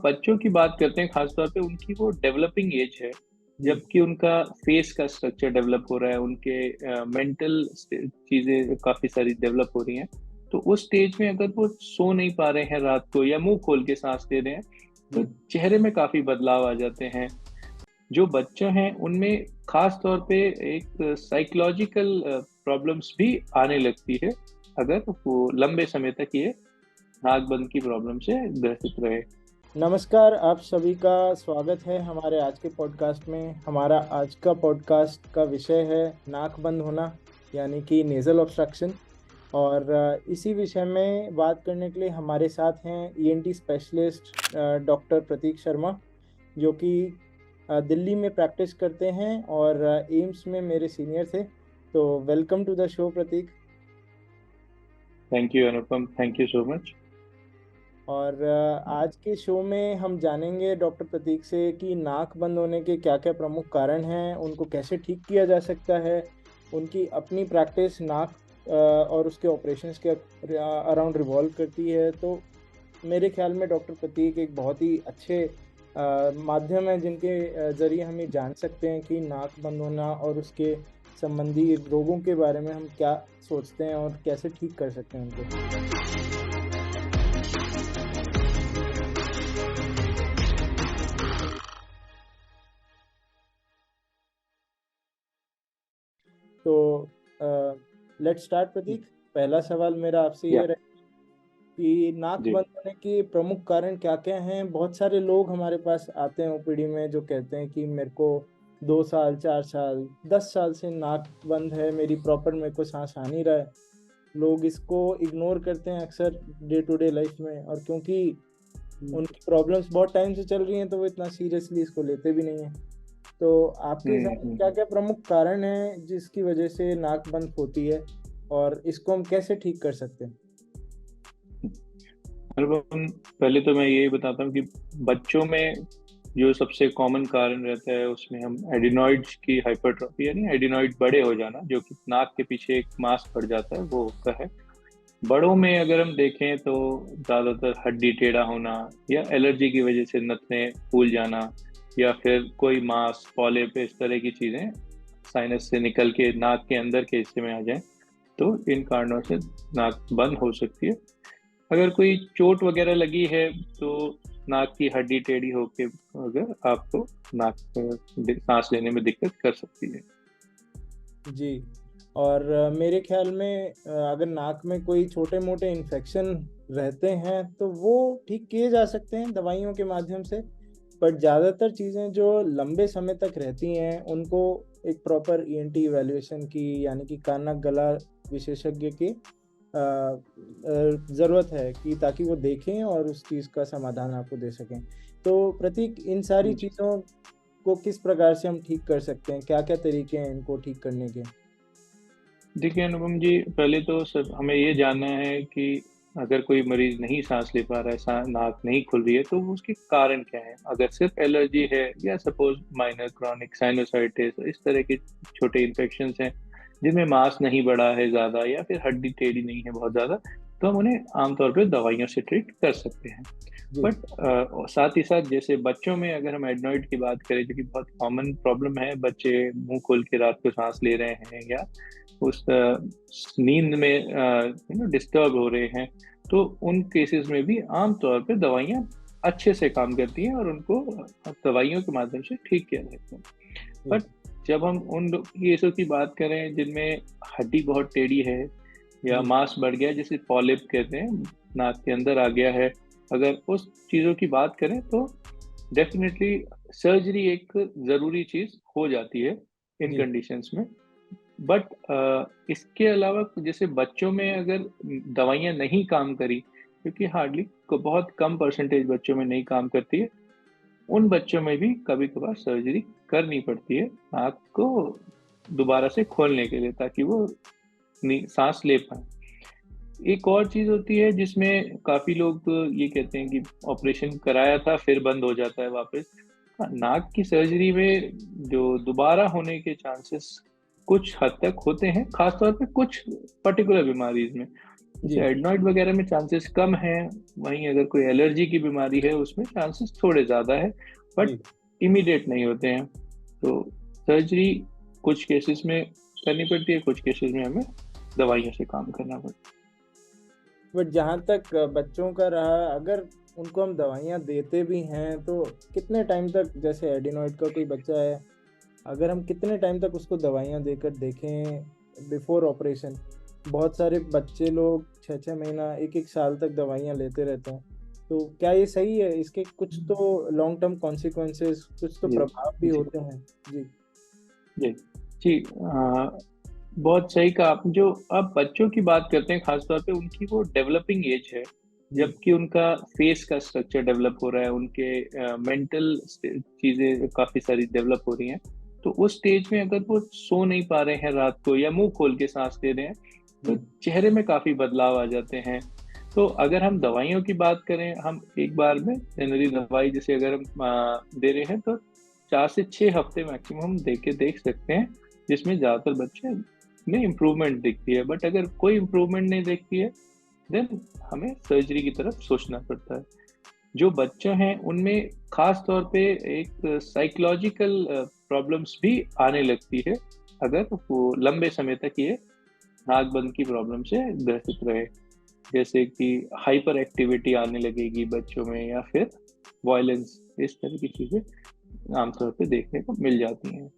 बच्चों की बात करते हैं, खासतौर पे उनकी वो डेवलपिंग एज है, जी। जबकि उनका फेस का स्ट्रक्चर डेवलप हो रहा है, उनके मेंटल चीजें काफी सारी डेवलप हो रही हैं। तो उस स्टेज में अगर वो सो नहीं पा रहे हैं रात को या मुंह खोल के सांस ले रहे हैं, तो जी। चेहरे में काफी बदलाव आ जाते हैं। जो बच्चे हैं उनमें खास तौर पे एक साइकोलॉजिकल प्रॉब्लम्स भी आने लगती है, अगर वो लंबे समय तक ये नाक बंद की प्रॉब्लम से ग्रसित रहे। नमस्कार, आप सभी का स्वागत है हमारे आज के पॉडकास्ट में। हमारा आज का पॉडकास्ट का विषय है नाक बंद होना, यानी कि नेज़ल ऑब्स्ट्रक्शन। और इसी विषय में बात करने के लिए हमारे साथ हैं ईएनटी स्पेशलिस्ट डॉक्टर प्रतीक शर्मा, जो कि दिल्ली में प्रैक्टिस करते हैं और एम्स में मेरे सीनियर थे। तो welcome to the show Prateek. Thank you Anupam, thank you so much. और आज के शो में हम जानेंगे डॉक्टर प्रतीक से कि नाक बंद होने के क्या क्या प्रमुख कारण हैं, उनको कैसे ठीक किया जा सकता है। उनकी अपनी प्रैक्टिस नाक और उसके ऑपरेशंस के अराउंड रिवॉल्व करती है। तो मेरे ख्याल में डॉक्टर प्रतीक एक बहुत ही अच्छे माध्यम है जिनके ज़रिए हम ये जान सकते हैं कि नाक बंद होना और उसके संबंधी रोगों के बारे में हम क्या सोचते हैं और कैसे ठीक कर सकते हैं उनको। तो लेट्स स्टार्ट प्रतीक। पहला सवाल मेरा आपसे या ये रहे कि नाक जी। बंद होने के प्रमुख कारण क्या क्या हैं। बहुत सारे लोग हमारे पास आते हैं ओपीडी में जो कहते हैं कि मेरे को 2 साल, 4 साल, 10 साल से नाक बंद है, मेरी प्रॉपर मेरे को सांस आ नहीं रहा है। लोग इसको इग्नोर करते हैं अक्सर डे टू डे लाइफ में, और क्योंकि उनकी प्रॉब्लम्स बहुत टाइम से चल रही हैं तो वो इतना सीरियसली इसको लेते भी नहीं हैं। तो आपके हिसाब से क्या हम्म। क्या प्रमुख कारण हैं जिसकी वजह से नाक बंद होती है और इसको हम कैसे ठीक कर सकते हैं? अनुपम, पहले तो मैं यही बताता हूँ कि बच्चों में जो सबसे कॉमन कारण रहता है उसमें हम एडिनॉइड्स की हाइपरट्रॉफी, यानी एडिनॉइड बड़े हो जाना, जो कि नाक के पीछे एक मांस पड़ जाता है, वो होता है। बड़ों में अगर हम देखें तो ज़्यादातर हड्डी टेढ़ा होना, या एलर्जी की वजह से नथने फूल जाना, या फिर कोई मांस पॉलिप, इस तरह की चीज़ें साइनस से निकल के नाक के अंदर के हिस्से में आ जाएं, तो इन कारणों से नाक बंद हो सकती है। अगर कोई चोट वगैरह लगी है तो नाक की हड्डी टेढ़ी होके अगर आपको नाक सांस लेने में दिक्कत कर सकती है। जी। और मेरे ख्याल में अगर नाक में कोई छोटे मोटे इन्फेक्शन रहते हैं तो वो ठीक किए जा सकते हैं दवाइयों के माध्यम से। पर ज़्यादातर चीज़ें जो लंबे समय तक रहती हैं उनको एक प्रॉपर ईएनटी इवैल्यूएशन की, यानी कि कान नाक गला विशेषज्ञ की ज़रूरत है, कि ताकि वो देखें और उस चीज़ का समाधान आपको दे सकें। तो प्रतीक, इन सारी चीज़ों को किस प्रकार से हम ठीक कर सकते हैं? क्या क्या तरीके हैं इनको ठीक करने के? देखिए अनुपम जी, पहले तो सब हमें ये जानना है कि अगर कोई मरीज नहीं सांस ले पा रहा है, नाक नहीं खुल रही है, तो उसके कारण क्या है। अगर सिर्फ एलर्जी है, या सपोज माइनर क्रॉनिक साइनोसाइटिस, इस तरह के छोटे इन्फेक्शंस हैं जिनमें मांस नहीं बढ़ा है ज़्यादा, या फिर हड्डी टेढ़ी नहीं है बहुत ज़्यादा, तो हम उन्हें आमतौर पर दवाइयों से ट्रीट कर सकते हैं। जी। बट साथ ही साथ जैसे बच्चों में अगर हम एडनॉइड की बात करें, जो कि बहुत कॉमन प्रॉब्लम है, बच्चे मुंह खोल के रात को सांस ले रहे हैं, या उस नींद में डिस्टर्ब हो रहे हैं, तो उन केसेस में भी आमतौर पे दवाइयाँ अच्छे से काम करती हैं और उनको दवाइयों के माध्यम से ठीक किया जाता है। जी। बट जब हम उन केसों की बात करें जिनमें हड्डी बहुत टेढ़ी है, या जी। मांस बढ़ गया है, जिसे पॉलिप कहते हैं, नाक के अंदर आ गया है, अगर उस चीज़ों की बात करें तो डेफिनेटली सर्जरी एक ज़रूरी चीज़ हो जाती है इन जी। कंडीशंस में। बट इसके अलावा जैसे बच्चों में अगर दवाइयाँ नहीं काम करी, क्योंकि हार्डली को बहुत कम परसेंटेज बच्चों में नहीं काम करती है, उन बच्चों में भी कभी कभार सर्जरी करनी पड़ती है नाक को दोबारा से खोलने के लिए, ताकि वो सांस ले पाए। एक और चीज होती है जिसमें काफी लोग ये कहते हैं कि ऑपरेशन कराया था फिर बंद हो जाता है वापस। हाँ, नाक की सर्जरी में जो दोबारा होने के चांसेस कुछ हद तक होते हैं, खासतौर पे कुछ पर्टिकुलर बीमारीज में। जैसे जी एडनॉइड वगैरह में चांसेस कम हैं, वहीं अगर कोई एलर्जी की बीमारी है उसमें चांसेस थोड़े ज़्यादा है, बट जी। इमीडिएट नहीं होते हैं। तो सर्जरी कुछ केसेस में करनी पड़ती है, कुछ केसेस में हमें दवाइयों से काम करना पड़ता बट जहाँ तक बच्चों का रहा, अगर उनको हम दवाइयाँ देते भी हैं तो कितने टाइम तक, जैसे एडिनॉइड का कोई बच्चा है, अगर हम कितने टाइम तक उसको दवाइयाँ देकर देखें बिफोर ऑपरेशन? बहुत सारे बच्चे लोग 6-6 महीना 1-1 साल तक दवाइयाँ लेते रहते हैं, तो क्या ये सही है? इसके कुछ तो लॉन्ग टर्म कॉन्सिक्वेंसेस, कुछ तो है। जी प्रभाव भी जी होते हैं। जी जी जी। बहुत सही कहा आपने। जो अब बच्चों की बात करते हैं खासतौर पे, उनकी वो डेवलपिंग एज है, जी जबकि उनका फेस का स्ट्रक्चर डेवलप हो रहा है, उनके मेंटल चीजें काफी सारी डेवलप हो रही हैं। तो उस स्टेज में अगर वो सो नहीं पा रहे हैं रात को, या मुंह खोल के सांस ले रहे हैं, तो जी चेहरे में काफी बदलाव आ जाते हैं। तो अगर हम दवाइयों की बात करें, हम एक बार में जनरली दवाई जैसे अगर हम दे रहे हैं, तो 4 से 6 हफ्ते मैक्सिमम हम दे के देख सकते हैं, जिसमें ज्यादातर बच्चे में इम्प्रूवमेंट दिखती है। बट अगर कोई इम्प्रूवमेंट नहीं दिखती है, देन हमें सर्जरी की तरफ सोचना पड़ता है। जो बच्चे हैं उनमें खास तौर पे एक साइकोलॉजिकल प्रॉब्लम्स भी आने लगती है, अगर वो लंबे समय तक ये नाक बंद की प्रॉब्लम से ग्रसित रहे। जैसे कि हाइपर एक्टिविटी आने लगेगी बच्चों में, या फिर वायलेंस, इस तरह की चीजें आमतौर पे देखने को मिल जाती हैं।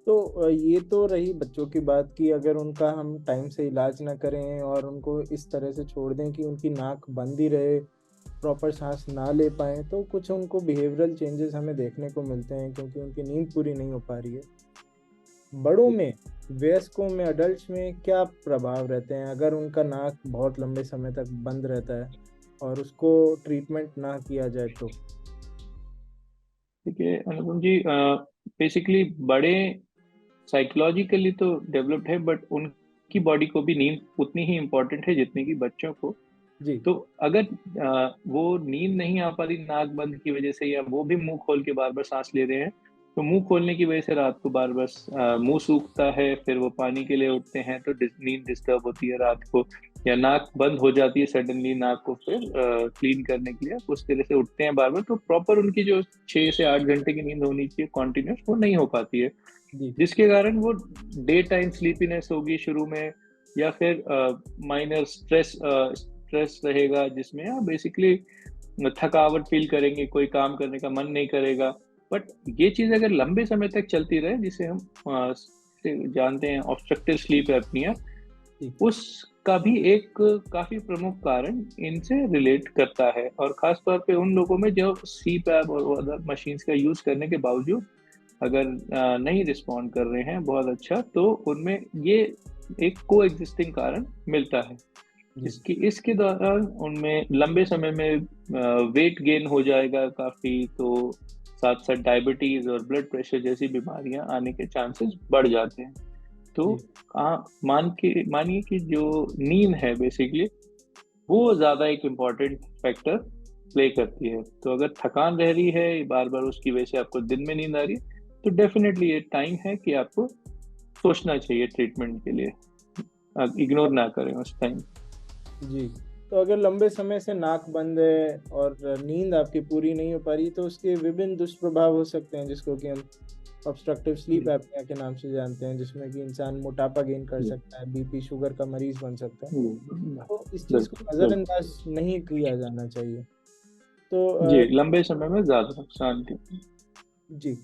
तो ये तो रही बच्चों की बात की, अगर उनका हम टाइम से इलाज ना करें और उनको इस तरह से छोड़ दें कि उनकी नाक बंद ही रहे, प्रॉपर सांस ना ले पाएँ, तो कुछ उनको बिहेवियरल चेंजेस हमें देखने को मिलते हैं, क्योंकि उनकी नींद पूरी नहीं हो पा रही है। बड़ों में, वयस्कों में, एडल्ट्स में क्या प्रभाव रहते हैं अगर उनका नाक बहुत लंबे समय तक बंद रहता है और उसको ट्रीटमेंट ना किया जाए तो? ठीक है अनुपम जी, बेसिकली बड़े साइकोलॉजिकली तो डेवलप्ड है, बट उनकी बॉडी को भी नींद उतनी ही इम्पोर्टेंट है जितनी कि बच्चों को। जी तो अगर वो नींद नहीं आ पा रही नाक बंद की वजह से, या वो भी मुंह खोल के बार बार सांस ले रहे हैं, तो मुंह खोलने की वजह से रात को बार बार मुंह सूखता है, फिर वो पानी के लिए उठते हैं, तो नींद डिस्टर्ब होती है रात को। या नाक बंद हो जाती है सडनली, नाक को फिर क्लीन करने के लिए उस तरह से उठते हैं बार बार, तो प्रॉपर उनकी जो 6 से 8 घंटे की नींद होनी चाहिए कॉन्टिन्यूस, वो नहीं हो पाती है। जी जिसके कारण वो डे टाइम स्लीपीनेस होगी शुरू में, या फिर माइनर स्ट्रेस रहेगा, जिसमें आप बेसिकली थकावट फील करेंगे, कोई काम करने का मन नहीं करेगा। बट ये चीज अगर लंबे समय तक चलती रहे, जिसे हम जानते हैं ऑब्स्ट्रक्टिव स्लीप एपनिया, जी उसका भी एक काफी प्रमुख कारण इनसे रिलेट करता है। और खास तौर पे उन लोगों में जो सी पैप और अदर मशीन्स का यूज करने के बावजूद अगर नहीं रिस्पॉन्ड कर रहे हैं बहुत अच्छा, तो उनमें ये एक को एग्जिस्टिंग कारण मिलता है। जी इसके दौरान उनमें लंबे समय में वेट गेन हो जाएगा काफी, तो साथ साथ डायबिटीज और ब्लड प्रेशर जैसी बीमारियां आने के चांसेस बढ़ जाते हैं। तो जी मानिए कि जो नींद है बेसिकली, वो ज्यादा एक इम्पॉर्टेंट फैक्टर प्ले करती है। तो अगर थकान रह रही है बार बार, उसकी वजह से आपको दिन में नींद आ रही है, तो डेफिनेटली ये टाइम है कि आपको सोचना चाहिए ट्रीटमेंट के लिए। आप इग्नोर ना करें उस टाइम। जी। तो अगर लंबे समय से नाक बंद है और नींद आपकी पूरी नहीं हो पा रही, तो उसके विभिन्न दुष्प्रभाव हो सकते हैं, जिसको कि हम ऑब्स्ट्रक्टिव स्लीप एपनिया के नाम से जानते हैं, जिसमें कि इंसान मोटापा गेन कर जी सकता है, बीपी शुगर का मरीज बन सकता है। जी तो इस चीज़ को बिल्कुल बिल्कुल। नज़रअंदाज नहीं किया जाना चाहिए। तो जी, लंबे समय में ज्यादा नुकसान के। जी।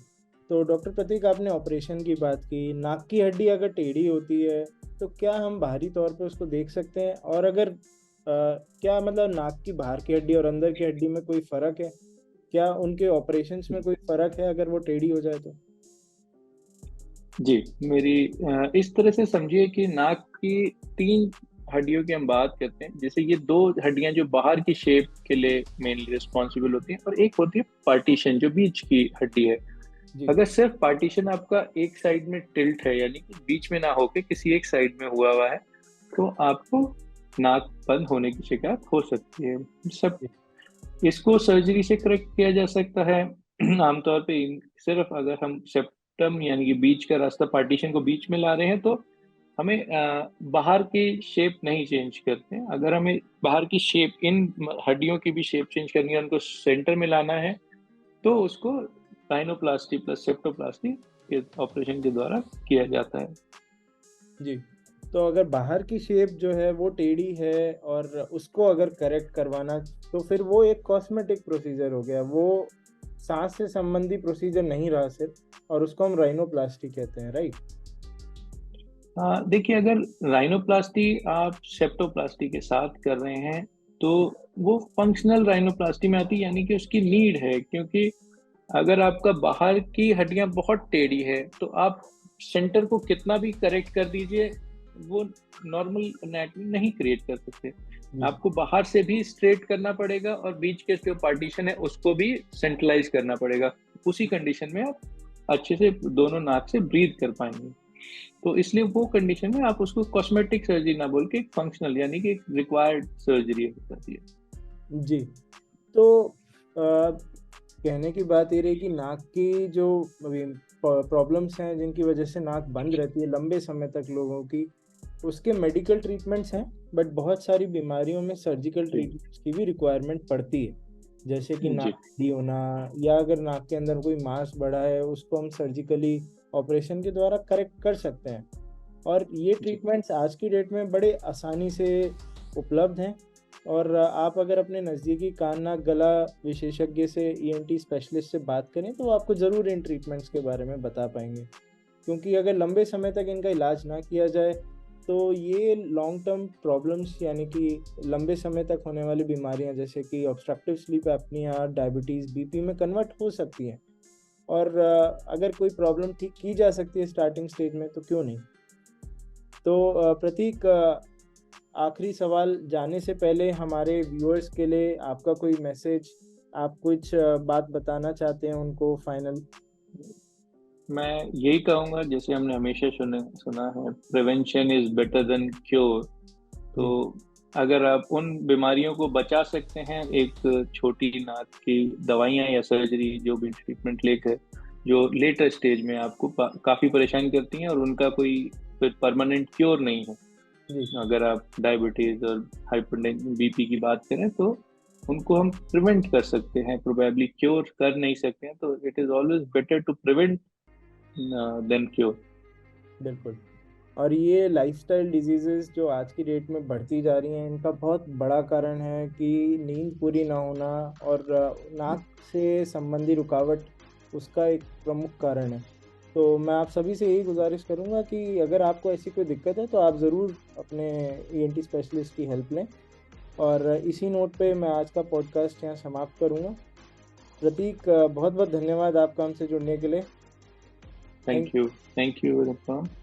तो डॉक्टर प्रतीक, आपने ऑपरेशन की बात की, नाक की हड्डी अगर टेढ़ी होती है, तो क्या हम बाहरी तौर पे उसको देख सकते हैं? और अगर क्या मतलब नाक की बाहर की हड्डी और अंदर की हड्डी में कोई फ़र्क है? क्या उनके ऑपरेशंस में कोई फ़र्क है अगर वो टेढ़ी हो जाए तो? जी, मेरी इस तरह से समझिए कि नाक की 3 हड्डियों की हम बात करते हैं। जैसे ये 2 हड्डियां जो बाहर की शेप के लिए मेनली रिस्पॉन्सिबल होती हैं, और एक होती है पार्टीशन जो बीच की हड्डी है। जी, अगर सिर्फ पार्टीशन आपका एक साइड में टिल्ट है, यानी कि बीच में ना होके किसी एक साइड में हुआ हुआ है, तो आपको नाक बंद होने की शिकायत हो सकती है। सब जी, इसको सर्जरी से करेक्ट किया जा सकता है। आमतौर पे सिर्फ अगर हम सेप्टम यानी कि बीच का रास्ता, पार्टीशन को बीच में ला रहे हैं, तो हमें बाहर की शेप नहीं चेंज करते हैं। अगर हमें बाहर की शेप, इन हड्डियों की भी शेप चेंज करनी है, उनको सेंटर में लाना है, तो उसको राइनोप्लास्टी प्लस सेप्टोप्लास्टी के ऑपरेशन के द्वारा किया जाता है। जी। तो अगर बाहर की शेप जो है वो टेढ़ी है और उसको अगर करेक्ट करवाना, तो फिर वो एक कॉस्मेटिक प्रोसीजर हो गया, वो सांस से संबंधी प्रोसीजर नहीं रहा सिर्फ, और उसको हम राइनोप्लास्टी कहते हैं, राइट? देखिए, अगर राइनोप्लास्टी आप सेप्टोप्लास्टी के साथ कर रहे हैं, तो वो फंक्शनल राइनोप्लास्टी में आती है, यानी कि उसकी नीड है। क्योंकि अगर आपका बाहर की हड्डियां बहुत टेढ़ी है, तो आप सेंटर को कितना भी करेक्ट कर दीजिए, वो नॉर्मल एनाटॉमी नहीं क्रिएट कर सकते। जी। आपको बाहर से भी स्ट्रेट करना पड़ेगा और बीच के जो पार्टीशन है उसको भी सेंट्रलाइज करना पड़ेगा। उसी कंडीशन में आप अच्छे से दोनों नाक से ब्रीथ कर पाएंगे। तो इसलिए वो कंडीशन में आप उसको कॉस्मेटिक सर्जरी ना बोल के एक फंक्शनल, यानी कि एक रिक्वायर्ड सर्जरी हो जाती है। जी। तो कहने की बात ये रही कि नाक की जो अभी प्रॉब्लम्स हैं जिनकी वजह से नाक बंद रहती है लंबे समय तक लोगों की, उसके मेडिकल ट्रीटमेंट्स हैं, बट बहुत सारी बीमारियों में सर्जिकल जी ट्रीटमेंट्स की भी रिक्वायरमेंट पड़ती है। जैसे कि नाक जी बड़ी होना, या अगर नाक के अंदर कोई मांस बढ़ा है उसको हम सर्जिकली ऑपरेशन के द्वारा करेक्ट कर सकते हैं। और ये जी ट्रीटमेंट्स आज की डेट में बड़े आसानी से उपलब्ध हैं। और आप अगर अपने नज़दीकी कान नाक गला विशेषज्ञ से, ईएनटी स्पेशलिस्ट से बात करें, तो वो आपको ज़रूर इन ट्रीटमेंट्स के बारे में बता पाएंगे। क्योंकि अगर लंबे समय तक इनका इलाज ना किया जाए, तो ये लॉन्ग टर्म प्रॉब्लम्स, यानी कि लंबे समय तक होने वाली बीमारियां जैसे कि obstructive sleep apnoea, diabetes, BP में कन्वर्ट हो सकती हैं। और अगर कोई प्रॉब्लम ठीक की जा सकती है स्टार्टिंग स्टेज में, तो क्यों नहीं। तो प्रतीक, आखिरी सवाल जाने से पहले हमारे व्यूअर्स के लिए आपका कोई मैसेज, आप कुछ बात बताना चाहते हैं उनको फाइनल? मैं यही कहूंगा, जैसे हमने हमेशा सुना है, prevention is better than cure. तो जी। अगर आप उन बीमारियों को बचा सकते हैं एक छोटी नाक की दवाइयाँ या सर्जरी, जो भी ट्रीटमेंट लेकर, जो लेटर स्टेज में आपको काफ़ी परेशान करती हैं और उनका कोई फिर परमानेंट क्योर नहीं है। जी। अगर आप डायबिटीज़ और हाइपरटेंशन, बीपी की बात करें, तो उनको हम प्रिवेंट कर सकते हैं, प्रोबेबली क्योर कर नहीं सकते हैं। तो it is always better to prevent than cure. बिल्कुल। और ये लाइफस्टाइल डिजीज़ेज़ जो आज की डेट में बढ़ती जा रही हैं, इनका बहुत बड़ा कारण है कि नींद पूरी ना होना, और नाक से संबंधी रुकावट उसका एक प्रमुख कारण है। तो मैं आप सभी से यही गुज़ारिश करूँगा कि अगर आपको ऐसी कोई दिक्कत है, तो आप ज़रूर अपने ईएनटी स्पेशलिस्ट की हेल्प लें। और इसी नोट पे मैं आज का पॉडकास्ट यहाँ समाप्त करूँगा। प्रतीक, बहुत-बहुत धन्यवाद आपका हमसे जुड़ने के लिए। Thank thank you, thank you.